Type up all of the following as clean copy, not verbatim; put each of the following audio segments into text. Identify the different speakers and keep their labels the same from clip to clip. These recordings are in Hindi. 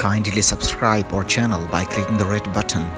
Speaker 1: Kindly subscribe our channel by clicking the red button.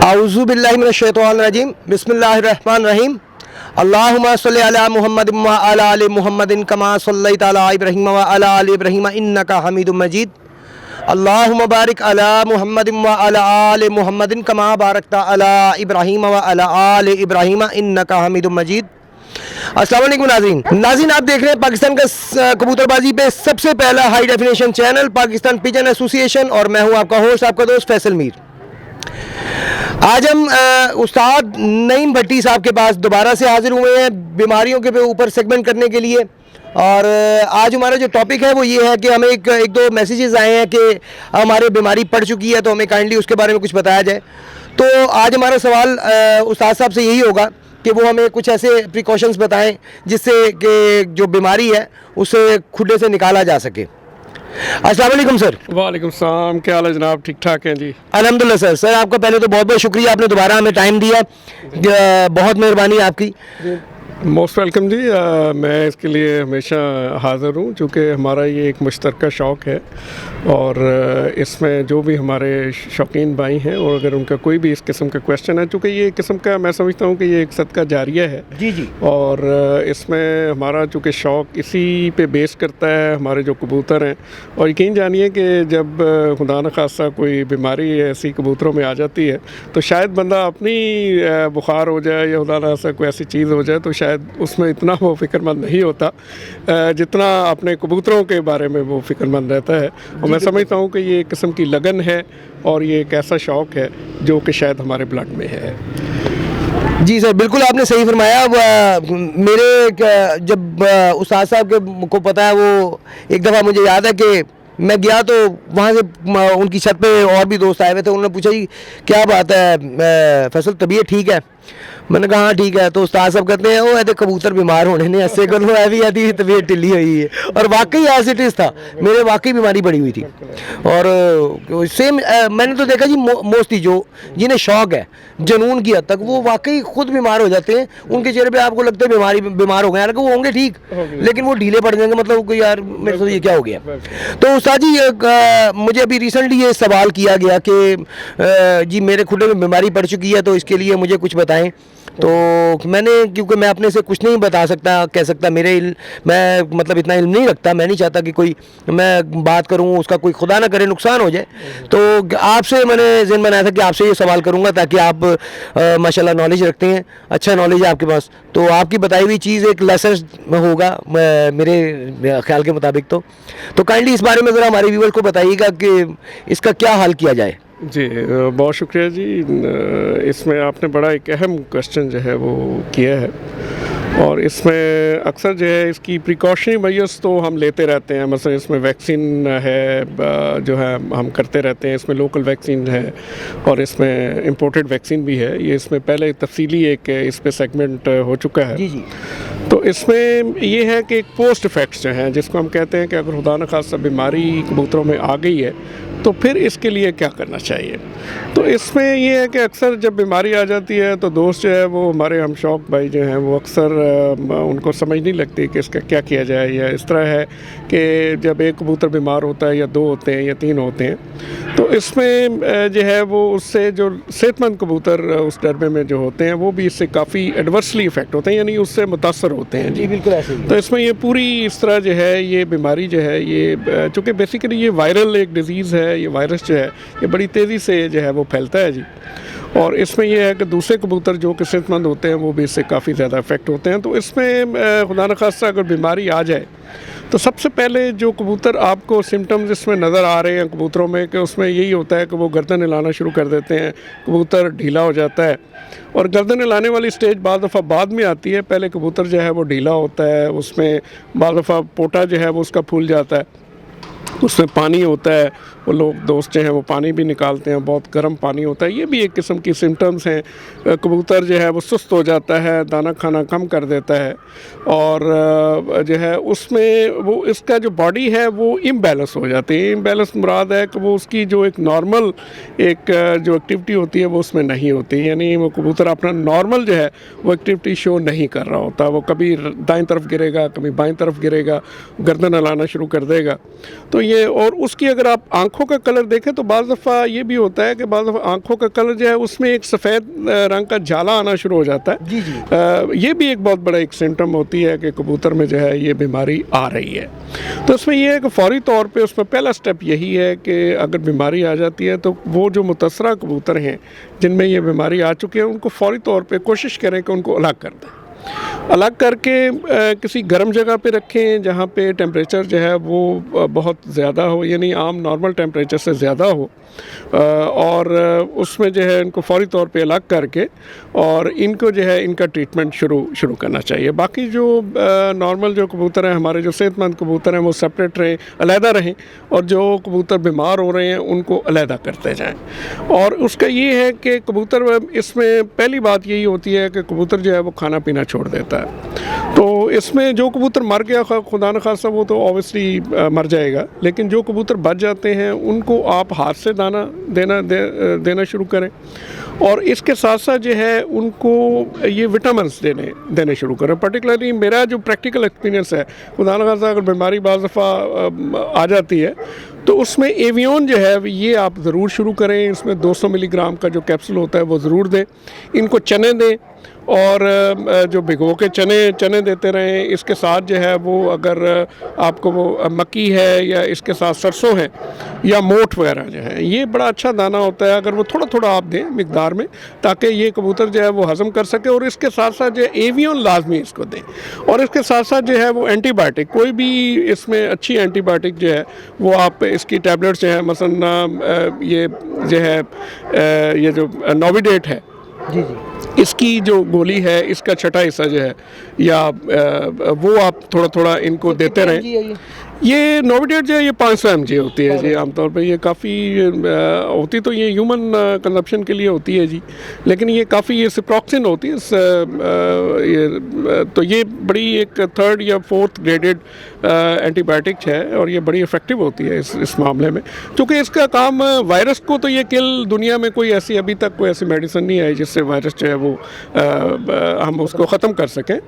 Speaker 2: आऊज़ु बिल्लाहि मिनश शैतानिर रजीम बिस्मिल्लाहिर रहमानिर रहीम अल्लाहुम्मा सल्लि अला मुहम्मदिन व अला आलि मुहम्मदिन कमा सल्लैता अला इब्राहीम व अला आलि इब्राहीम इन्नका हमीदुम मजीद अल्लाहुम्मा बारिक अला मुहम्मदिन व अला आलि मुहम्मदिन कमा बारकता अला इब्राहीम व अला आलि इब्राहीम इन्नका हमीदुम मजीद। अस्सलाम वालेकुम नाज़रीन, आप देख रहे हैं पाकिस्तान का कबूतरबाजी पे सबसे पहला high definition channel Pakistan pigeon association, और मैं हूं आपका होस्ट, आपका दोस्त फैसल मीर। आज हम उस्ताद नईम भट्टी साहब के पास दोबारा से हाजिर हुए हैं बीमारियों के ऊपर सेगमेंट करने के लिए। और आज हमारा जो टॉपिक है वो ये है कि हमें एक दो मैसेजेस आए हैं कि हमारे बीमारी पड़ चुकी है, तो हमें काइंडली उसके बारे में कुछ बताया जाए। तो आज हमारा सवाल उस्ताद साहब से यही होगा कि वो हमें कुछ ऐसे प्रिकॉशंस बताएं जिससे कि जो बीमारी है उसे खुडे से निकाला जा सके। अस्सलाम वालेकुम सर।
Speaker 3: वालेकुम सलाम, क्या हाल है जनाब? ठीक ठाक हैं जी?
Speaker 2: अल्हम्दुलिल्लाह सर। सर आपका पहले तो बहुत बहुत शुक्रिया, आपने दोबारा हमें टाइम दिया, बहुत मेहरबानी आपकी।
Speaker 3: मोस्ट वेलकम जी। मैं इसके लिए हमेशा हाज़िर हूँ, चूँकि हमारा ये एक मुश्तरका शौक़ है और इसमें जो भी हमारे शौकीन भाई हैं और अगर उनका कोई भी इस किस्म का क्वेश्चन है, चूँकि ये किस्म का मैं समझता हूँ कि ये एक सदका जारिया है
Speaker 2: जी जी,
Speaker 3: और इसमें हमारा चूँकि शौक़ इसी पे बेस करता है, हमारे जो कबूतर हैं। और यकीन जानिए कि जब खुदा न खासा कोई बीमारी ऐसी कबूतरों में आ जाती है तो शायद बंदा अपनी बुखार हो जाए या खुदा न खासा कोई ऐसी चीज़ हो जाए तो शायद उसमें इतना वो फ़िक्रमंद नहीं होता जितना अपने कबूतरों के बारे में वो फ़िक्रमंद रहता है। और मैं समझता हूँ कि ये एक किस्म की लगन है और ये एक ऐसा शौक़ है जो कि शायद हमारे ब्लड में है।
Speaker 2: जी सर, बिल्कुल आपने सही फरमाया। मेरे जब उस्ताद साहब को पता है, वो एक दफ़ा मुझे याद है कि मैं गया तो वहाँ से उनकी छत पे और भी दोस्त आए हुए थे। उन्होंने पूछा जी क्या बात है फैसल, तबीयत ठीक है? मैंने कहा हाँ ठीक है। तो उस्ताद साहब कहते हैं वो ऐसे कबूतर बीमार होने ने ऐसे कर लो ऐसी आदि तबीयत ढिली हुई है। और वाकई एज इट इज़ था, मेरे वाकई बीमारी बढ़ी हुई थी। और सेम मैंने तो देखा जी मोस्टली जो जिन्हें शौक है जुनून की हद तक वो वाकई खुद बीमार हो जाते हैं। उनके चेहरे पे आपको लगता है बीमार हो गए, हालांकि वो होंगे ठीक लेकिन वो ढीले पड़ जाएंगे, मतलब कोई यार मेरे साथ ये क्या हो गया। तो उस्ताद जी मुझे अभी रिसेंटली ये सवाल किया गया कि जी मेरे खुले में बीमारी पड़ चुकी है, तो इसके लिए मुझे कुछ बताएं। तो मैंने, क्योंकि मैं अपने से कुछ नहीं बता सकता, कह सकता मैं मतलब इतना इल्म नहीं रखता, मैं नहीं चाहता कि कोई मैं बात करूं उसका कोई खुदा ना करे नुकसान हो जाए। तो आपसे मैंने ज़हन बनाया था कि आपसे ये सवाल करूंगा ताकि आप माशाल्लाह नॉलेज रखते हैं, अच्छा नॉलेज है आपके पास, तो आपकी बताई हुई चीज़ एक लेसन होगा मेरे ख्याल के मुताबिक। तो काइंडली इस बारे में ज़रा हमारे व्यूअर को बताइएगा कि इसका क्या हल किया जाए।
Speaker 3: जी बहुत शुक्रिया जी। इसमें आपने बड़ा एक अहम क्वेश्चन जो है वो किया है, और इसमें अक्सर जो है इसकी प्रिकॉशनरी मेजर्स तो हम लेते रहते हैं। मतलब इसमें वैक्सीन है जो है हम करते रहते हैं, इसमें लोकल वैक्सीन है और इसमें इंपोर्टेड वैक्सीन भी है। ये इसमें पहले तफसीली एक इस पे सेगमेंट हो चुका है।
Speaker 2: जी जी।
Speaker 3: तो इसमें ये है कि एक पोस्ट इफेक्ट्स जो हैं जिसको हम कहते हैं कि अगर खुदा न खास्ता बीमारी कबूतरों में आ गई है तो फिर इसके लिए क्या करना चाहिए। तो इसमें ये है कि अक्सर जब बीमारी आ जाती है तो दोस्त जो है वो हमारे हम शौक भाई जो हैं वो अक्सर उनको समझ नहीं लगती कि इसका क्या किया जाए। या इस तरह है कि जब एक कबूतर बीमार होता है या 2 होते हैं या 3 होते हैं, तो इसमें जो है वो उससे जो सेहतमंद कबूतर उस डरबे में जो होते हैं वो भी इससे काफ़ी एडवर्सली इफेक्ट होते हैं, यानी उससे मुतासर होते हैं।
Speaker 2: जी बिल्कुल ऐसे ही।
Speaker 3: तो इसमें ये पूरी इस तरह जो है ये बीमारी जो है ये चूँकि बेसिकली ये वायरल एक डिज़ीज़ है, ये वायरस जो है ये बड़ी तेज़ी से जो है वो फैलता है जी। और इसमें यह है कि दूसरे कबूतर जो कि सेहतमंद होते हैं वो भी इससे काफ़ी ज़्यादा इफेक्ट होते हैं। तो इसमें खुदा न खास्ता अगर बीमारी आ जाए तो सबसे पहले जो कबूतर आपको सिम्टम्स इसमें नज़र आ रहे हैं कबूतरों में कि उसमें यही होता है कि वो गर्दन हिलाना शुरू कर देते हैं, कबूतर ढीला हो जाता है। और गर्दन हिलाने वाली स्टेज बाद दफ़ा बाद में आती है, पहले कबूतर जो है वो ढीला होता है, उसमें बाद दफ़ा पोटा जो है वो उसका फूल जाता है, उसमें पानी होता है, वो लोग दोस्त जो हैं वो पानी भी निकालते हैं, बहुत गर्म पानी होता है। ये भी एक किस्म की सिम्टम्स हैं। कबूतर जो है वो सुस्त हो जाता है, दाना खाना कम कर देता है, और जो है उसमें वो इसका जो बॉडी है वो इम्बैलेंस हो जाती है। इम्बैलेंस मुराद है कि वो उसकी जो एक नॉर्मल एक जो एक्टिविटी होती है वो उसमें नहीं होती, यानी वो कबूतर अपना नॉर्मल जो है वो एक्टिविटी शो नहीं कर रहा होता। वो कभी दाएं तरफ गिरेगा, कभी बाएं तरफ गिरेगा, गर्दन हिलाना शुरू कर देगा। तो ये, और उसकी अगर आप आंखों का कलर देखें तो बाज़ दफ़ा ये भी होता है कि बाज़ दफ़ा आंखों का कलर जो है उसमें एक सफ़ेद रंग का जाला आना शुरू हो जाता है।
Speaker 2: जी जी।
Speaker 3: ये भी एक बहुत बड़ा एक सिम्टम होती है कि कबूतर में जो है ये बीमारी आ रही है। तो इसमें यह है कि फ़ौरी तौर पे उसमें पहला स्टेप यही है कि अगर बीमारी आ जाती है तो वो जो मुतसरा कबूतर हैं जिनमें ये बीमारी आ चुकी है उनको फ़ौरी तौर पे कोशिश करें कि उनको अलग कर दें। अलग करके किसी गर्म जगह पे रखें जहाँ पे टेम्परेचर जो है वो बहुत ज़्यादा हो, यानी आम नॉर्मल टेम्परेचर से ज़्यादा हो, और उसमें जो है इनको फ़ौरी तौर पे अलग करके और इनको जो है इनका ट्रीटमेंट शुरू करना चाहिए। बाकी जो नॉर्मल जो कबूतर हैं, हमारे जो सेहतमंद कबूतर हैं वो सेपरेट रहें, अलहदा रहें, और जो कबूतर बीमार हो रहे हैं उनको अलहदा करते जाएँ। और उसका ये है कि कबूतर, इसमें पहली बात यही होती है कि कबूतर जो है वो खाना पीना छोड़ देता है। तो इसमें जो कबूतर मर गया खुदा न खास्ता वो तो ऑब्वियसली मर जाएगा, लेकिन जो कबूतर बच जाते हैं उनको आप हाथ से दाना देना शुरू करें, और इसके साथ साथ जो है उनको ये विटामिन्स देने शुरू करें। पर्टिकुलरली मेरा जो प्रैक्टिकल एक्सपीरियंस है, खुदा न खास्ता अगर बीमारी बाज़ दफ़ा आ जाती है तो उसमें एवियन जो है ये आप ज़रूर शुरू करें। इसमें 200 मिलीग्राम का जो कैप्सूल होता है वो ज़रूर दें। इनको चने दें, और जो भिगो के चने देते रहें। इसके साथ जो है वो अगर आपको वो मक्की है या इसके साथ सरसों है या मोठ वगैरह जो है, ये बड़ा अच्छा दाना होता है, अगर वो थोड़ा थोड़ा आप दें मिकदार में, ताकि ये कबूतर जो है वो हज़म कर सके। और इसके साथ साथ जो है एवियन लाजमी इसको दें, और इसके साथ साथ जो है वो एंटीबायोटिक, कोई भी इसमें अच्छी एंटीबायोटिक जो है वो आप इसकी टैबलेट्स जो है, मसलन ये जो है ये जो नोविडेट है,
Speaker 2: जी जी,
Speaker 3: इसकी जो गोली है इसका छठा हिस्सा जो है या वो आप थोड़ा थोड़ा इनको देते रहें। ये नोविडेट जो है ये 500 mg होती है जी आमतौर पे। ये काफ़ी होती तो ये ह्यूमन कंजप्शन के लिए होती है जी, लेकिन ये काफ़ी ये सिप्रोक्सिन होती है तो ये बड़ी एक 3rd या 4th ग्रेडेड एंटीबायोटिक है और ये बड़ी इफ़ेक्टिव होती है इस मामले में, क्योंकि इसका काम वायरस को तो ये किल, दुनिया में कोई ऐसी अभी तक कोई ऐसी मेडिसिन नहीं आई जिससे वायरस जो है वो हम उसको ख़त्म कर सकें,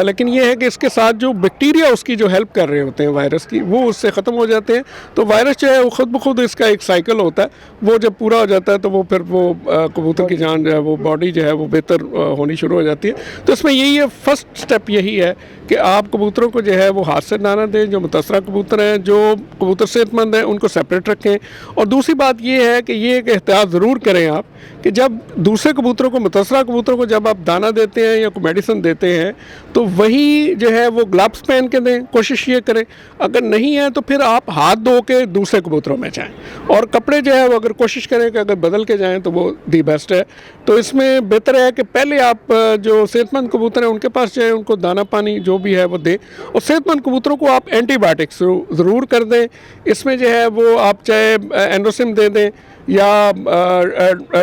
Speaker 3: लेकिन ये है कि इसके साथ जो बैक्टीरिया उसकी जो हेल्प कर रहे होते हैं वायरस की, वो उससे ख़त्म हो जाते हैं। तो वायरस जो है वो ख़ुद ब खुद इसका एक साइकिल होता है, वो जब पूरा हो जाता है तो वो फिर वो कबूतर की जान जो है वो बॉडी जो है वो बेहतर होनी शुरू हो जाती है। तो इसमें यही है, फर्स्ट स्टेप यही है कि आप कबूतरों को जो है वो हाथ से दाना दें। जो मुतसरा कबूतर हैं, जो कबूतर सेहतमंद हैं, उनको सेपरेट रखें। और दूसरी बात ये है कि ये एक एहतियात ज़रूर करें आप कि जब दूसरे कबूतरों को, मुतसरा कबूतरों को जब आप दाना देते हैं या कोई मेडिसिन देते हैं तो वही जो है वो ग्लव्स पहन के दें, कोशिश ये करें। अगर नहीं है तो फिर आप हाथ धो के दूसरे कबूतरों में जाएं, और कपड़े जो है वो अगर कोशिश करें कि अगर बदल के जाएं तो वो दी बेस्ट है। तो इसमें बेहतर है कि पहले आप जो सेहतमंद कबूतर हैं उनके पास जाएं, उनको दाना पानी जो भी है वो दें, और सेहतमंद कबूतरों को आप एंटीबायोटिक्स ज़रूर कर दें। इसमें जो है वो आप चाहे एंडोसिम दे दें या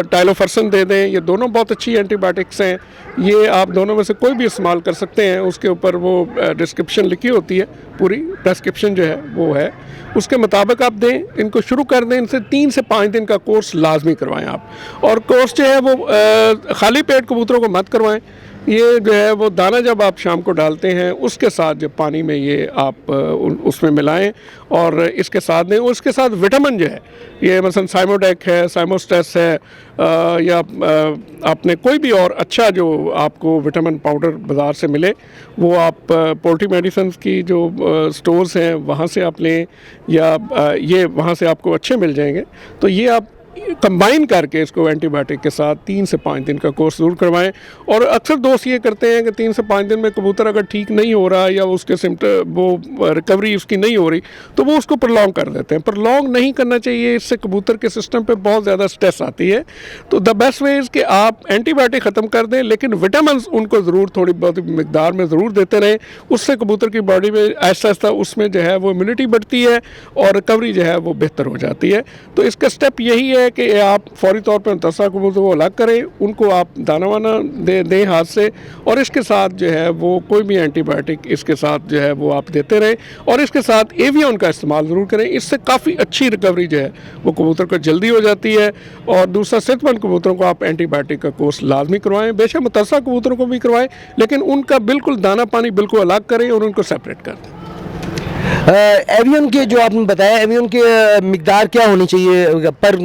Speaker 3: टाइलोफर्सन दे दें, ये दोनों बहुत अच्छी एंटीबायोटिक्स हैं। ये आप दोनों में से कोई भी इस्तेमाल कर सकते हैं। उसके ऊपर वो डिस्क्रिप्शन लिखी होती है, पूरी प्रेस्क्रिप्शन जो है वो है, उसके मुताबिक आप दें। इनको शुरू कर दें, इनसे 3 से 5 दिन का कोर्स लाजमी करवाएं आप। और कोर्स जो है वो खाली पेट कबूतरों को मत करवाएं। ये जो है वो दाना जब आप शाम को डालते हैं उसके साथ जब पानी में ये आप उसमें मिलाएं और इसके साथ दें। और उसके साथ विटामिन जो है, ये मसलन साइमोडेक है, साइमोस्टेस है, या आपने कोई भी और अच्छा जो आपको विटामिन पाउडर बाज़ार से मिले वो आप पोल्ट्री मेडिसिन की जो स्टोर्स हैं वहाँ से आप लें, या ये वहाँ से आपको अच्छे मिल जाएंगे। तो ये आप कंबाइन करके इसको एंटीबायोटिक के साथ 3 से 5 दिन का कोर्स ज़रूर करवाएं। और अक्सर दोस्त ये करते हैं कि 3 से 5 दिन में कबूतर अगर ठीक नहीं हो रहा या उसके सिम्टम वो रिकवरी उसकी नहीं हो रही तो वो उसको प्रलॉन्ग कर देते हैं। प्रलॉन्ग नहीं करना चाहिए, इससे कबूतर के सिस्टम पे बहुत ज़्यादा स्ट्रेस आती है। तो द बेस्ट वे इज़ कि आप एंटीबायोटिक ख़त्म कर दें, लेकिन विटामिन उनको ज़रूर थोड़ी बहुत मकदार में ज़रूर देते रहें। उससे कबूतर की बॉडी में आहिस्ता आहिस्ता उसमें जो है वो इम्यूनिटी बढ़ती है और रिकवरी जो है वो बेहतर हो जाती है। तो इसका स्टेप यही है कि आप फौरी तौर पर मुतसरा कबूतर को अलग करें, उनको आप दाना वाना दें हाथ से, और इसके साथ जो है वो कोई भी एंटीबायोटिक इसके साथ जो है वो आप देते रहें। और इसके साथ एवियन का इस्तेमाल ज़रूर करें, इससे काफ़ी अच्छी रिकवरी जो है वो कबूतर को जल्दी हो जाती है। और दूसरा, सेहतमंद कबूतरों को आप एंटीबायोटिक का कोर्स लाजमी करवाएं। बेशक मुतसरा कबूतरों को भी करवाएं, लेकिन उनका बिल्कुल दाना पानी बिल्कुल अलग करें और उनको सेपरेट कर दें।
Speaker 2: एवियन के जो आपने बताया, एवियन के मिकदार क्या होनी चाहिए पर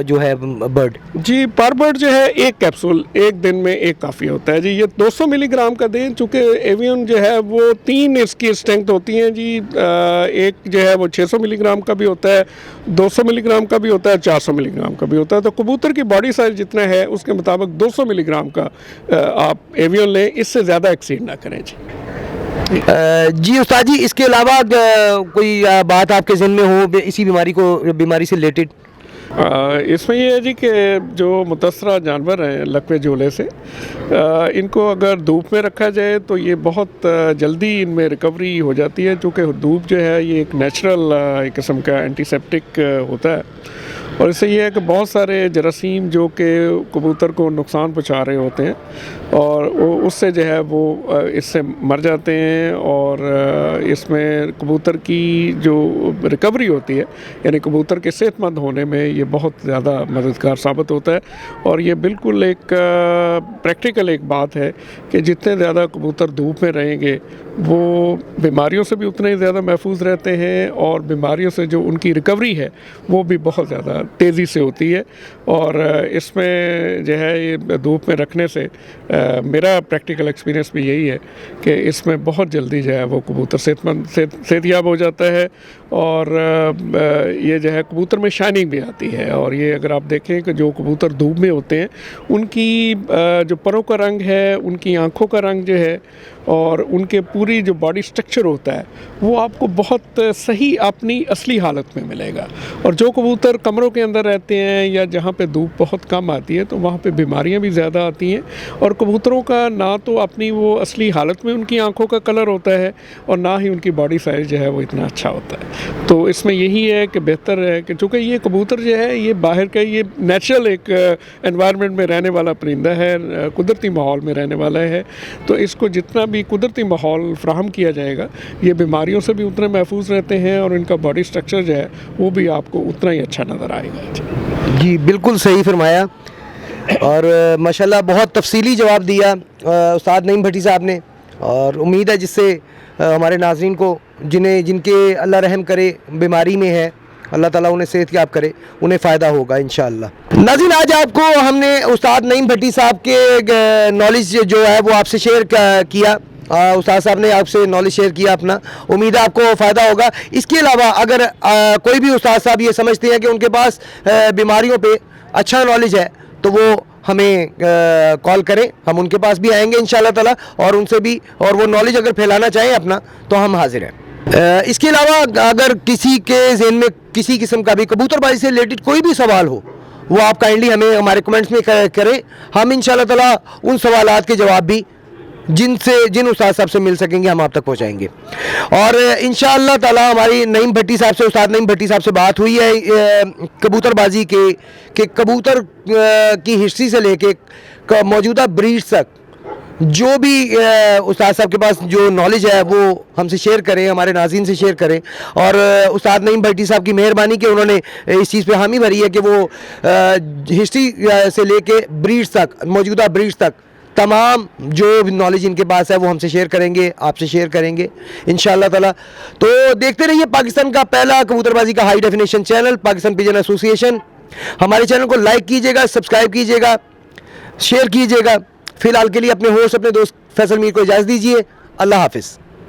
Speaker 2: जो है बर्ड?
Speaker 3: जी, पर बर्ड जो है 1 कैप्सूल एक दिन में एक काफ़ी होता है जी। ये 200 मिलीग्राम का दें, चूँकि एवियन जो है वो 3 इसकी स्ट्रेंथ होती हैं जी। एक जो है वो 600 मिलीग्राम का भी होता है, 200 मिलीग्राम का भी होता है, 400 मिलीग्राम का भी होता है। तो कबूतर की बॉडी साइज जितना है उसके मुताबिक 200 मिलीग्राम का आप एवियन लें, इससे ज़्यादा एक्सीड ना करें जी।
Speaker 2: जी उस्ताद जी, इसके अलावा कोई बात आपके ज़हन में हो इसी बीमारी से रिलेटेड?
Speaker 3: इसमें ये है जी कि जो मुतसरा जानवर हैं लकवे झोले से, इनको अगर धूप में रखा जाए तो ये बहुत जल्दी इनमें रिकवरी हो जाती है, क्योंकि धूप जो है ये एक नेचुरल किस्म का एंटीसेप्टिक होता है। और इससे ये है कि बहुत सारे जरासीम जो कि कबूतर को नुकसान पहुंचा रहे होते हैं और उससे जो है वो इससे मर जाते हैं। और इसमें कबूतर की जो रिकवरी होती है, यानी कबूतर के सेहतमंद होने में ये बहुत ज़्यादा मददगार साबित होता है। और ये बिल्कुल एक प्रैक्टिकल एक बात है कि जितने ज़्यादा कबूतर धूप में रहेंगे वो बीमारियों से भी उतने ही ज़्यादा महफूज रहते हैं, और बीमारियों से जो उनकी रिकवरी है वो भी बहुत ज़्यादा तेज़ी से होती है। और इसमें जो है ये धूप में रखने से मेरा प्रैक्टिकल एक्सपीरियंस भी यही है कि इसमें बहुत जल्दी जो है वो कबूतर सेहतयाब हो जाता है। और ये जो है कबूतर में शाइनिंग भी आती है। और ये अगर आप देखें कि जो कबूतर धूप में होते हैं उनकी जो परों का रंग है, उनकी आँखों का रंग जो है, और उनके पूरी जो बॉडी स्ट्रक्चर होता है वो आपको बहुत सही अपनी असली हालत में मिलेगा। और जो कबूतर कमरों के अंदर रहते हैं या जहाँ पे धूप बहुत कम आती है तो वहाँ पे बीमारियाँ भी ज़्यादा आती हैं। और कबूतरों का ना तो अपनी वो असली हालत में उनकी आँखों का कलर होता है और ना ही उनकी बॉडी साइज़ जो है वो इतना अच्छा होता है। तो इसमें यही है कि बेहतर है कि चूँकि ये कबूतर जो है ये बाहर का, ये नेचुरल एक एनवायरनमेंट में रहने वाला परिंदा है, कुदरती माहौल में रहने वाला है, तो इसको जितना भी कुदरती माहौल फ्राहम किया जाएगा ये बीमारियों से भी उतने महफूज रहते हैं और इनका बॉडी स्ट्रक्चर जो है वो भी आपको उतना ही अच्छा नज़र आएगा।
Speaker 2: जी बिल्कुल सही फरमाया और माशाल्लाह बहुत तफसीली जवाब दिया उस्ताद नईम भट्टी साहब ने। और उम्मीद है जिससे हमारे नाज़रीन को जिनके अल्लाह रहम करे बीमारी में है, अल्लाह ताला उन्हें सेहत याब करे, उन्हें फ़ायदा होगा इंशाअल्लाह। नाज़रीन आज आपको हमने उस्ताद नईम भट्टी साहब के नॉलेज जो है वो आपसे शेयर किया। उस्ताद साहब ने आपसे नॉलेज शेयर किया अपना, उम्मीद है आपको फ़ायदा होगा। इसके अलावा अगर कोई भी उस्ताद साहब ये समझते हैं कि उनके पास बीमारियों पे अच्छा नॉलेज है तो वो हमें कॉल करें, हम उनके पास भी आएंगे इंशाअल्लाह ताला और उनसे भी, और वो नॉलेज अगर फैलाना चाहें अपना तो हम हाजिर हैं। इसके अलावा अगर किसी के ज़हन में किसी किस्म का भी कबूतरबाजी से रिलेटेड कोई भी सवाल हो वो आप काइंडली हमें हमारे कमेंट्स में करें, हम इंशाअल्लाह ताला उन सवालात के जवाब भी जिन उस्ताद साहब से मिल सकेंगे हम आप तक पहुंचाएंगे। और इंशाअल्लाह ताला हमारी नईम भट्टी साहब से, उस्ताद नईम भट्टी साहब से बात हुई है कबूतरबाजी के कबूतर की हिस्ट्री से लेके मौजूदा ब्रीड्स तक जो भी उस्ताद साहब के पास जो नॉलेज है वो हमसे शेयर करें, हमारे नाज़रीन से शेयर करें। और उस्ताद नईम भट्टी साहब की मेहरबानी कि उन्होंने इस चीज़ पे हामी भरी है कि वो हिस्ट्री से लेके ब्रीड्स तक, मौजूदा ब्रीड्स तक तमाम जो नॉलेज इनके पास है वो हमसे शेयर करेंगे, आपसे शेयर करेंगे इंशाअल्लाह ताला। तो देखते रहिए पाकिस्तान का पहला कबूतरबाजी का high definition channel Pakistan pigeon association. हमारे चैनल को लाइक कीजिएगा, सब्सक्राइब कीजिएगा, शेयर कीजिएगा। फ़िलहाल के लिए अपने होस्ट, अपने दोस्त फैसल मीर को इजाज़त दीजिए। अल्लाह हाफिज़।